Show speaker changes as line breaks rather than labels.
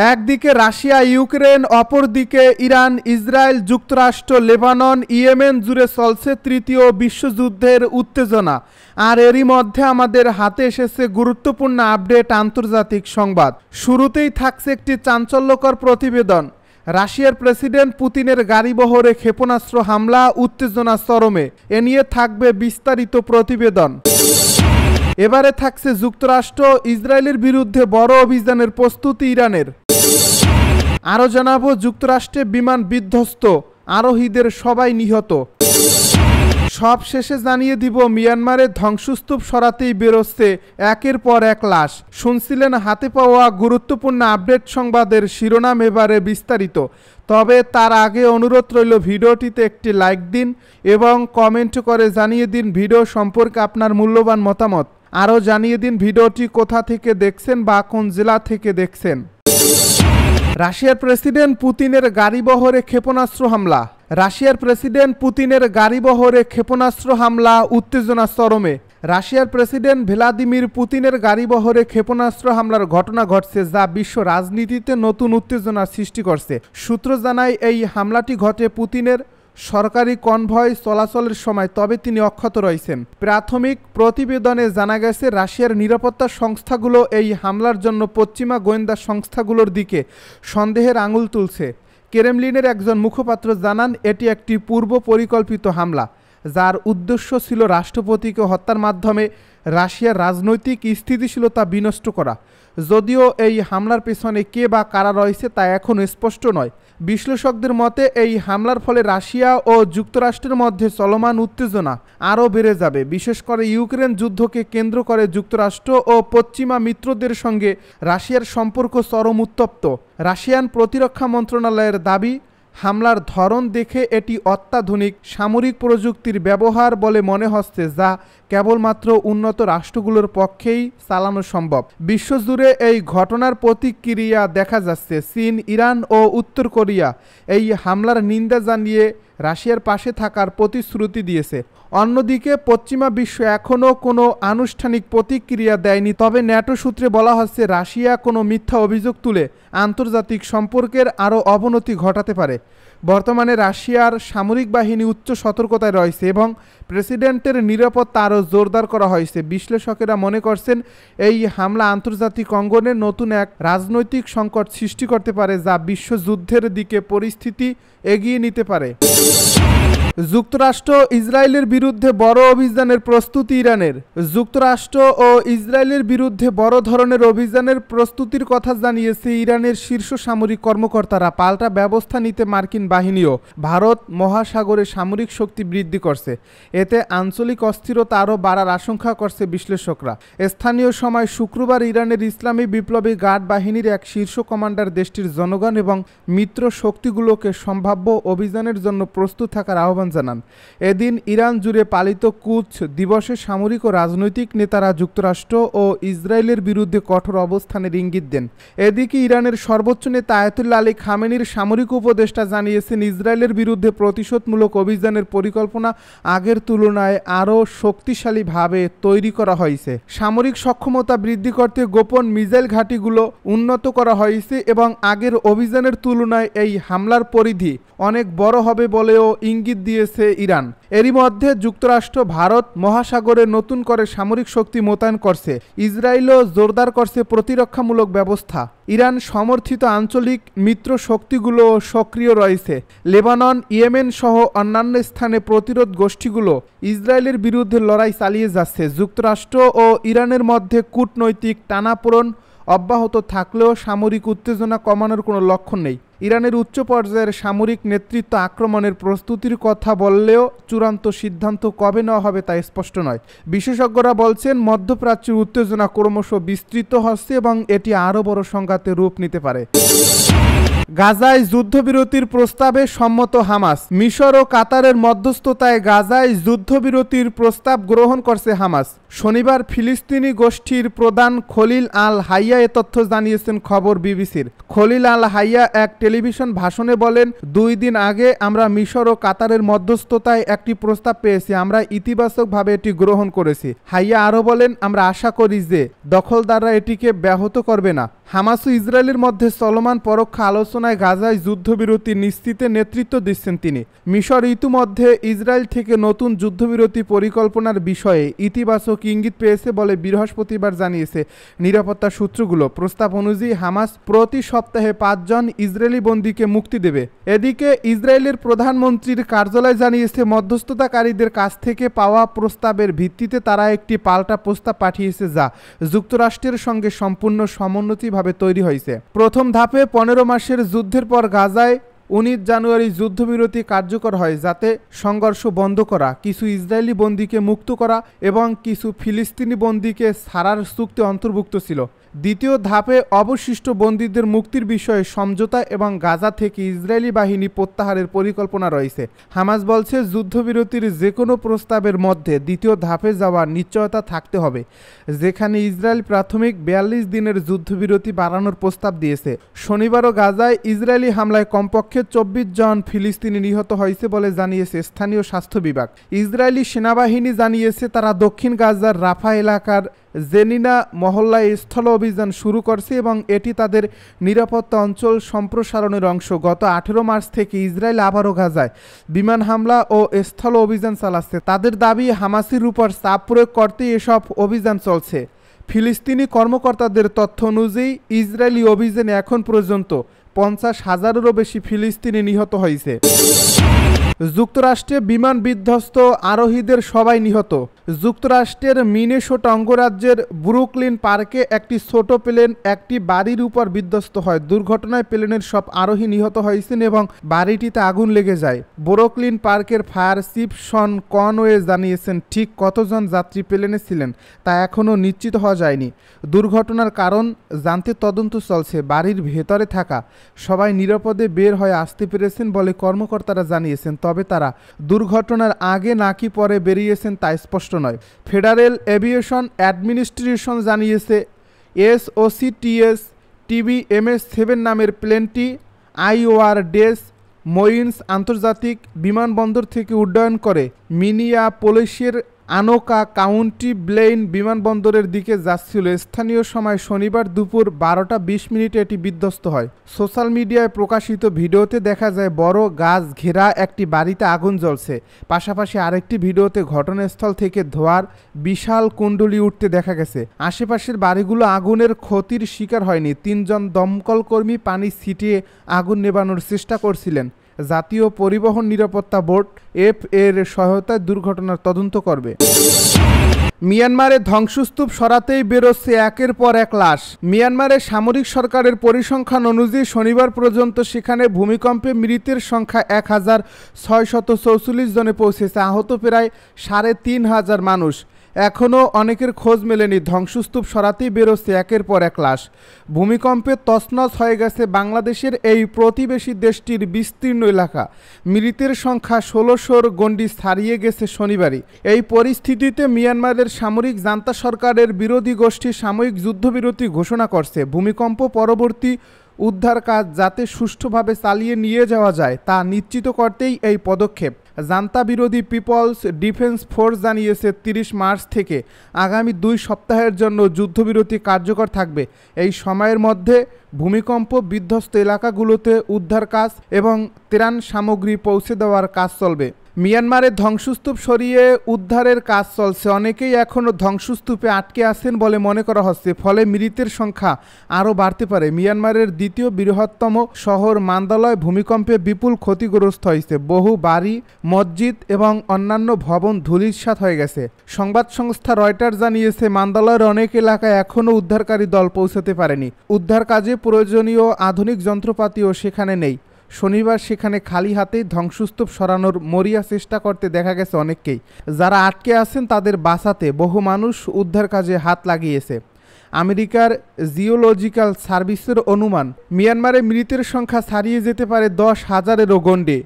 একদিকে Russia Ukraine, অপরদিকে Iran, Israel, যুক্তরাষ্ট্র, লেবানন, ইয়েমেন জুড়ে চলছে তৃতীয় বিশ্বযুদ্ধের উত্তেজনা। আর এরই মধ্যে আমাদের হাতে এসেছে গুরুত্বপূর্ণ আপডেট, আন্তর্জাতিক সংবাদ। শুরুতেই থাকছে একটি চাঞ্চল্যকর প্রতিবেদন। রাশিয়ার প্রেসিডেন্ট পুতিনের গাড়িবহরে ক্ষেপণাস্ত্র হামলা, উত্তেজনা চরমে। এ নিয়ে থাকবে বিস্তারিত প্রতিবেদন। এবারে থাকছে যুক্তরাষ্ট্র ইসরায়েলের বিরুদ্ধে বড় অভিযানের প্রস্তুতি ইরানের। আরও জানাবো যুক্তরাষ্ট্রে বিমান বিধ্বস্ত, আরোহীদের সবাই নিহত। সব শেষে জানিয়ে দিব মিয়ানমারের ধ্বংসস্তূপ সরাতেই বেরোচ্ছে একের পর এক লাশ। শুনছিলেন হাতে পাওয়া গুরুত্বপূর্ণ আপডেট সংবাদের শিরোনাম, এবারে বিস্তারিত। তবে তার আগে অনুরোধ রইল ভিডিওটিতে একটি লাইক দিন এবং কমেন্ট করে জানিয়ে দিন ভিডিও সম্পর্কে আপনার মূল্যবান মতামত। আরও জানিয়ে দিন ভিডিওটি কোথা থেকে দেখছেন বা কোন জেলা থেকে দেখছেন। রাশিয়ার প্রেসিডেন্ট পুতিনের গাড়িবহরে ক্ষেপণাস্ত্র হামলা। রাশিয়ার প্রেসিডেন্ট পুতিনের গাড়িবহরে ক্ষেপণাস্ত্র হামলা, উত্তেজনা চরমে। রাশিয়ার প্রেসিডেন্ট ভ্লাদিমির পুতিনের গাড়িবহরে ক্ষেপণাস্ত্র হামলার ঘটনা ঘটছে, যা বিশ্ব রাজনীতিতে নতুন উত্তেজনার সৃষ্টি করছে। সূত্র জানায় এই হামলাটি ঘটে পুতিনের সরকারি কনভয় চলাচলের সময়, তবে তিনি অক্ষত রয়েছেন। প্রাথমিক প্রতিবেদনে জানা গেছে রাশিয়ার নিরাপত্তা সংস্থাগুলো এই হামলার জন্য পশ্চিমা গোয়েন্দা সংস্থাগুলোর দিকে সন্দেহের আঙুল তুলছে। ক্রেমলিনের একজন মুখপাত্র জানান এটি একটি পূর্ব পরিকল্পিত হামলা, যার উদ্দেশ্য ছিল রাষ্ট্রপতিকে হত্যার মাধ্যমে রাশিয়ার রাজনৈতিক স্থিতিশীলতা বিনষ্ট করা। যদিও এই হামলার পেছনে কে বা কারা রয়েছে তা এখনও স্পষ্ট নয়। বিশ্লেষকদের মতে এই হামলার ফলে রাশিয়া ও যুক্তরাষ্ট্রের মধ্যে চলমান উত্তেজনা আরও বেড়ে যাবে। বিশেষ করে ইউক্রেন যুদ্ধকে কেন্দ্র করে যুক্তরাষ্ট্র ও পশ্চিমা মিত্রদের সঙ্গে রাশিয়ার সম্পর্ক চরম উত্তপ্ত। রাশিয়ান প্রতিরক্ষা মন্ত্রণালয়ের দাবি, হামলার ধরন দেখে এটি অত্যাধুনিক সামরিক প্রযুক্তির ব্যবহার বলে মনে হচ্ছে, যা কেবলমাত্র উন্নত রাষ্ট্রগুলোর পক্ষেই চালানো সম্ভব। বিশ্বজুড়ে এই ঘটনার প্রতিক্রিয়া দেখা যাচ্ছে। চীন, ইরান ও উত্তর কোরিয়া এই হামলার নিন্দা জানিয়ে রাশিয়ার পাশে থাকার প্রতিশ্রুতি দিয়েছে। অন্যদিকে পশ্চিমা বিশ্ব এখনও কোনো আনুষ্ঠানিক প্রতিক্রিয়া দেয়নি। তবে ন্যাটো সূত্রে বলা হচ্ছে রাশিয়া কোনো মিথ্যা অভিযোগ তুলে আন্তর্জাতিক সম্পর্কের আরও অবনতি ঘটাতে পারে। বর্তমানে রাশিয়ার সামরিক বাহিনী উচ্চ সতর্কতায় রয়েছে এবং প্রেসিডেন্টের নিরাপত্তা আরও জোরদার করা হয়েছে। বিশ্লেষকেরা মনে করছেন এই হামলা আন্তর্জাতিক অঙ্গনে নতুন এক রাজনৈতিক সংকট সৃষ্টি করতে পারে, যা বিশ্বযুদ্ধের দিকে পরিস্থিতি এগিয়ে নিতে পারে। যুক্তরাষ্ট্র ইসরায়েলের বিরুদ্ধে বড় অভিযানের প্রস্তুতি ইরানের। যুক্তরাষ্ট্র ও ইসরায়েলের বিরুদ্ধে বড় ধরনের অভিযানের প্রস্তুতির কথা জানিয়েছে ইরানের শীর্ষ সামরিক কর্মকর্তারা। পাল্টা ব্যবস্থা নিতে মার্কিন বাহিনীও ভারত মহাসাগরে সামরিক শক্তি বৃদ্ধি করছে। এতে আঞ্চলিক অস্থিরতা আরও বাড়ার আশঙ্কা করছে বিশ্লেষকরা। স্থানীয় সময় শুক্রবার ইরানের ইসলামী বিপ্লবী গার্ড বাহিনীর এক শীর্ষ কমান্ডার দেশটির জনগণ এবং মিত্র শক্তিগুলোকে সম্ভাব্য অভিযানের জন্য প্রস্তুত থাকার আহ্বান জানান। এদিন ইরান জুড়ে পালিত কুচ দিবসে সামরিক ও রাজনৈতিক নেতারা যুক্তরাষ্ট্র ও ইসরায়েলের বিরুদ্ধে কঠোর অবস্থানের ইঙ্গিত দেন। এদিকে ইরানের সর্বোচ্চ নেতা আয়াতুল্লাহ আলী খামেনির সামরিক উপদেষ্টা জানিয়েছেন ইসরায়েলের বিরুদ্ধে প্রতিশোধমূলক অভিযানের পরিকল্পনা আগের তুলনায় আরও শক্তিশালীভাবে তৈরি করা হয়েছে। সামরিক সক্ষমতা বৃদ্ধি করতে গোপন মিসাইল ঘাঁটিগুলো উন্নত করা হয়েছে এবং আগের অভিযানের তুলনায় এই হামলার পরিধি অনেক বড় হবে বলেও ইঙ্গিত দিয়েছে ইরান। এরই মধ্যে যুক্তরাষ্ট্র ভারত মহাসাগরে নতুন করে সামরিক শক্তি মোতায়েন করছে। ইসরায়েলও জোরদার করছে প্রতিরক্ষামূলক ব্যবস্থা। ইরান সমর্থিত আঞ্চলিক মিত্র শক্তিগুলো সক্রিয় রয়েছে। লেবানন, ইয়েমেন সহ অন্যান্য স্থানে প্রতিরোধ গোষ্ঠীগুলো ইসরায়েলের বিরুদ্ধে লড়াই চালিয়ে যাচ্ছে। যুক্তরাষ্ট্র ও ইরানের মধ্যে কূটনৈতিক টানাপোড়েন অব্যাহত থাকলেও সামরিক উত্তেজনা কমানোর কোনো লক্ষণ নেই। ইরানের উচ্চ পর্যায়ের সামরিক নেতৃত্ব আক্রমণের প্রস্তুতির কথা বললেও চূড়ান্ত সিদ্ধান্ত কবে নেওয়া হবে তা স্পষ্ট নয়। বিশেষজ্ঞরা বলছেন মধ্যপ্রাচ্যের উত্তেজনা ক্রমশ বিস্তৃত হচ্ছে এবং এটি আরও বড় সংঘাতে রূপ নিতে পারে। গাজায় যুদ্ধবিরতির প্রস্তাবে সম্মত হামাস। মিশর ও কাতারের মধ্যস্থতায় গাজায় যুদ্ধবিরতির প্রস্তাব গ্রহণ করছে হামাস। শনিবার ফিলিস্তিনি গোষ্ঠীর প্রধান খলিল আল হাইয়া এ তথ্য জানিয়েছেন খবর বিবিসির। খলিল আল হাইয়া এক টেলিভিশন ভাষণে বলেন, 2 দিন আগে আমরা মিশর ও কাতারের মধ্যস্থতায় একটি প্রস্তাব পেয়েছি, আমরা ইতিবাচকভাবে এটি গ্রহণ করেছি। হাইয়া আরও বলেন, আমরা আশা করি যে দখলদাররা এটিকে ব্যাহত করবে না। হামাস ও ইসরায়েলের মধ্যে চলমান পরোক্ষ আলোচনায় গাজায় যুদ্ধবিরতি নিশ্চিতে নেতৃত্ব দিচ্ছেন তিনি। মিশর ইতিমধ্যে ইসরায়েল থেকে নতুন যুদ্ধবিরতি পরিকল্পনার বিষয়ে ইতিবাচক ইঙ্গিত পেয়েছে বলে বৃহস্পতিবার জানিয়েছে নিরাপত্তা সূত্রগুলো। প্রস্তাব অনুযায়ী হামাস প্রতি সপ্তাহে 5 জন ইসরায়েলি বন্দীকে মুক্তি দেবে। এদিকে ইসরায়েলের প্রধানমন্ত্রীর কার্যালয় জানিয়েছে, মধ্যস্থতাকারীদের কাছ থেকে পাওয়া প্রস্তাবের ভিত্তিতে তারা একটি পাল্টা প্রস্তাব পাঠিয়েছে, যা যুক্তরাষ্ট্রের সঙ্গে সম্পূর্ণ সমন্বিতভাবে তৈরি হয়েছে। প্রথম ধাপে 15 মাসের যুদ্ধের পর গাজায় 19 জানুয়ারি যুদ্ধবিরতি কার্যকর হয়, যাতে সংঘর্ষ বন্ধ করা, কিছু ইসরায়েলি বন্দীকে মুক্ত করা এবং কিছু ফিলিস্তিনি বন্দীকে ছাড়ার চুক্তি অন্তর্ভুক্ত ছিল। দ্বিতীয় ধাপে অবশিষ্ট বন্দীদের মুক্তির বিষয়ে সমঝোতা এবং গাজা থেকে ইসরায়েলি বাহিনী প্রত্যাহারের পরিকল্পনা রয়েছে। হামাস বলছে, যুদ্ধবিরতির যে কোনো প্রস্তাবের মধ্যে দ্বিতীয় ধাপে যাওয়ার নিশ্চয়তা থাকতে হবে, যেখানে ইসরায়েল প্রাথমিক 42 দিনের যুদ্ধবিরতি বাড়ানোর প্রস্তাব দিয়েছে। শনিবারও গাজায় ইসরায়েলি হামলায় কমপক্ষে 24 জন ফিলিস্তিনি নিহত হয়েছে বলে জানিয়েছে স্থানীয় স্বাস্থ্য বিভাগ। ইসরায়েলি সেনাবাহিনী জানিয়েছে, তারা দক্ষিণ গাজার রাফা এলাকার জেনিনা মহল্লায় স্থল অভিযান শুরু করছে এবং এটি তাদের নিরাপত্তা অঞ্চল সম্প্রসারণের অংশ। গত 18 মার্চ থেকে ইসরায়েল আবারও গাজায় বিমান হামলা ও স্থল অভিযান চালাচ্ছে। তাদের দাবি, হামাসের উপর চাপ প্রয়োগ করতে এসব অভিযান চলছে। ফিলিস্তিনি কর্মকর্তাদের তথ্য অনুযায়ী ইসরায়েলি অভিযানে এখন পর্যন্ত 50,000-এরও বেশি ফিলিস্তিনি নিহত হয়েছে। যুক্তরাষ্ট্রে বিমান বিধ্বস্ত, আরোহীদের সবাই নিহত। যুক্তরাষ্ট্রের মিনেসোটা অঙ্গরাজ্যের ব্রুকলিন পার্কে একটি ছোট প্লেন একটি বাড়ির উপর বিধ্বস্ত হয়। দুর্ঘটনায় প্লেনের সব আরোহী নিহত হয়েছেন এবং বাড়িটিতে আগুন লেগে যায়। ব্রুকলিন পার্কের ফায়ার চিফ শন কনওয়ে জানিয়েছেন, ঠিক কতজন যাত্রী প্লেনে ছিলেন তা এখনও নিশ্চিত হওয়া যায়নি। দুর্ঘটনার কারণ জানতে তদন্ত চলছে। বাড়ির ভেতরে থাকা সবাই নিরাপদে বের হয়ে আসতে পেরেছেন বলে কর্মকর্তারা জানিয়েছেন, তবে তারা দুর্ঘটনার আগে নাকি পরে বেরিয়েছেন তা স্পষ্ট নয়। ফেডারেল এভিয়েশন অ্যাডমিনিস্ট্রেশন জানিয়েছে, SOCTS TBMS-7 নামের প্লেনটি আইওয়ার ডেস মোইন্স আন্তর্জাতিক বিমানবন্দর থেকে উড্ডয়ন করে মিনিয়াপোলিসের আনোকা কাউন্টি ব্লেইন বিমানবন্দরের দিকে যাচ্ছিল। স্থানীয় সময় শনিবার দুপুর 12:20 এটি বিধ্বস্ত হয়। সোশ্যাল মিডিয়ায় প্রকাশিত ভিডিওতে দেখা যায় বড় গাছ ঘেরা একটি বাড়িতে আগুন জ্বলছে। পাশাপাশি আরেকটি ভিডিওতে ঘটনাস্থল থেকে ধোঁয়ার বিশাল কুণ্ডলী উঠতে দেখা গেছে। আশেপাশের বাড়িগুলো আগুনের ক্ষতির শিকার হয়নি। 3 জন দমকল কর্মী পানি ছিটিয়ে আগুন নেভানোর চেষ্টা করছিলেন। জাতীয় পরিবহন নিরাপত্তা বোর্ড এফ এর সহায়তায় দুর্ঘটনার তদন্ত করবে। মিয়ানমারে ধ্বংসস্তূপ সরাতেই বেরোচ্ছে একের পর এক লাশ। মিয়ানমারের সামরিক সরকারের পরিসংখ্যান অনুযায়ী শনিবার পর্যন্ত সেখানে ভূমিকম্পে মৃতের সংখ্যা 1644 জনে পৌঁছেছে। আহত প্রায় 3500 মানুষ। এখনও অনেকের খোঁজ মেলেনি। ধ্বংসস্তূপ সরাতেই বেরোচ্ছে একের পর এক লাশ। ভূমিকম্পে তছনছ হয়ে গেছে বাংলাদেশের এই প্রতিবেশী দেশটির বিস্তীর্ণ এলাকা। মৃতের সংখ্যা 1600-র গণ্ডি ছাড়িয়ে গেছে শনিবারই। এই পরিস্থিতিতে মিয়ানমারের সামরিক জান্তা সরকারের বিরোধী গোষ্ঠী সাময়িক যুদ্ধবিরতি ঘোষণা করছে। ভূমিকম্প পরবর্তী উদ্ধার কাজ যাতে সুষ্ঠুভাবে চালিয়ে নিয়ে যাওয়া যায় তা নিশ্চিত করতেই এই পদক্ষেপ। জান্তা বিরোধী পিপলস ডিফেন্স ফোর্স জানিয়েছে, 30 মার্চ থেকে আগামী 2 সপ্তাহের জন্য যুদ্ধবিরতি কার্যকর থাকবে। এই সময়ের মধ্যে ভূমিকম্প বিধ্বস্ত এলাকাগুলোতে উদ্ধার কাজ এবং ত্রাণ সামগ্রী পৌঁছে দেওয়ার কাজ চলবে। মিয়ানমারের ধ্বংসস্তূপ সরিয়ে উদ্ধারের কাজ চলছে। অনেকেই এখনও ধ্বংসস্তূপে আটকে আছেন বলে মনে করা হচ্ছে, ফলে মৃতের সংখ্যা আরও বাড়তে পারে। মিয়ানমারের দ্বিতীয় বৃহত্তম শহর মান্দালয় ভূমিকম্পে বিপুল ক্ষতিগ্রস্ত হয়েছে। বহু বাড়ি, মসজিদ এবং অন্যান্য ভবন ধূলিসাৎ হয়ে গেছে। সংবাদ সংস্থা রয়টার জানিয়েছে, মান্দালয়ের অনেক এলাকায় এখনও উদ্ধারকারী দল পৌঁছাতে পারেনি। উদ্ধার কাজে প্রয়োজনীয় আধুনিক যন্ত্রপাতিও সেখানে নেই। শনিবার সেখানে খালি হাতেই ধ্বংসস্তূপ সরানোর মরিয়া চেষ্টা করতে দেখা গেছে অনেককেই। যারা আটকে আছেন তাদের বাঁচাতে বহু মানুষ উদ্ধার কাজে হাত লাগিয়েছে। আমেরিকার জিওলজিক্যাল সার্ভিসের অনুমান, মিয়ানমারে মৃতের সংখ্যা ছাড়িয়ে যেতে পারে 10,000-এরও গণ্ডে।